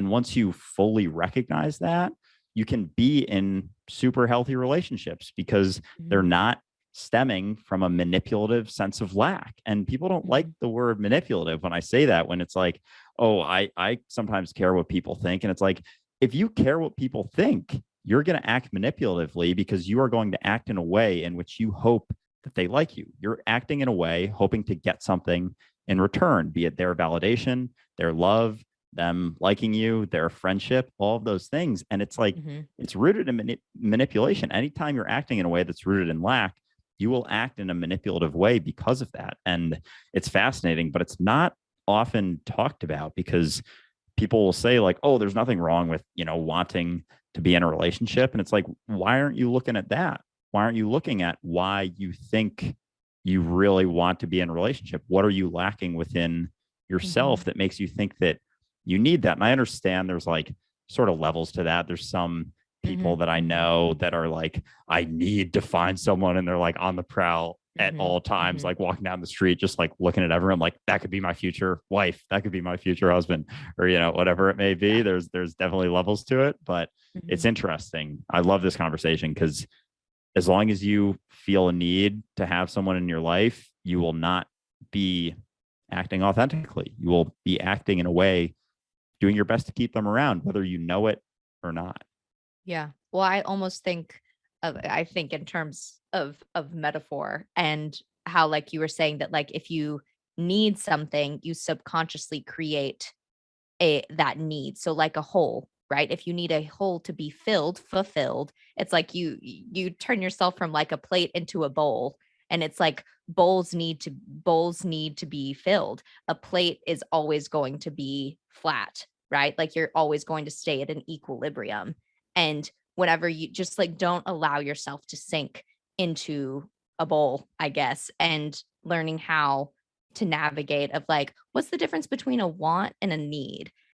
And once you fully recognize that, you can be in super healthy relationships because they're Mhm. not stemming from a manipulative sense of lack. And people don't like Mhm. the word manipulative when I say that, when it's like, oh, I sometimes care what people think. And it's like, if you care what people think, you're going to act manipulatively because you are going to act in a way in which you hope that they like you. You're acting in a way hoping to get something in return, be it their validation, their love, them liking you, their friendship, all of those things. And it's like, Mhm. it's rooted in manipulation. Anytime you're acting in a way that's rooted in lack, you will act in a manipulative way because of that. And it's fascinating, but it's not often talked about because people will say, like, oh, there's nothing wrong with, wanting to be in a relationship. And it's like, why aren't you looking at that? Why aren't you looking at why you think you really want to be in a relationship? What are you lacking within yourself Mhm. that makes you think that you need that? And I understand there's like sort of levels to that. There's some people Mhm. that I Mhm. know that are like, I need to find someone, and they're like on the prowl at Mhm. all times, Mhm. like walking down the street, just like looking at everyone like that could be my future wife, that could be my future husband, or whatever it may be. Yeah. There's definitely levels to it, but it's Mhm. interesting. I love this conversation because as long as you feel a need to have someone in your life, you will not be acting authentically. You will be acting in a way, doing your best to keep them around, whether you know it or not. Yeah. Well, I think in terms of metaphor and how like you were saying that like if you need something, you subconsciously create a that need. So like a hole, right? If you need a hole to be fulfilled, it's like you turn yourself from like a plate into a bowl. And it's like bowls need to be filled. A plate is always going to be flat, right? Like you're always going to stay at an equilibrium. And whenever you just like don't allow yourself to sink into a bowl, I guess, and learning how to navigate of like what's the difference between a want and a need,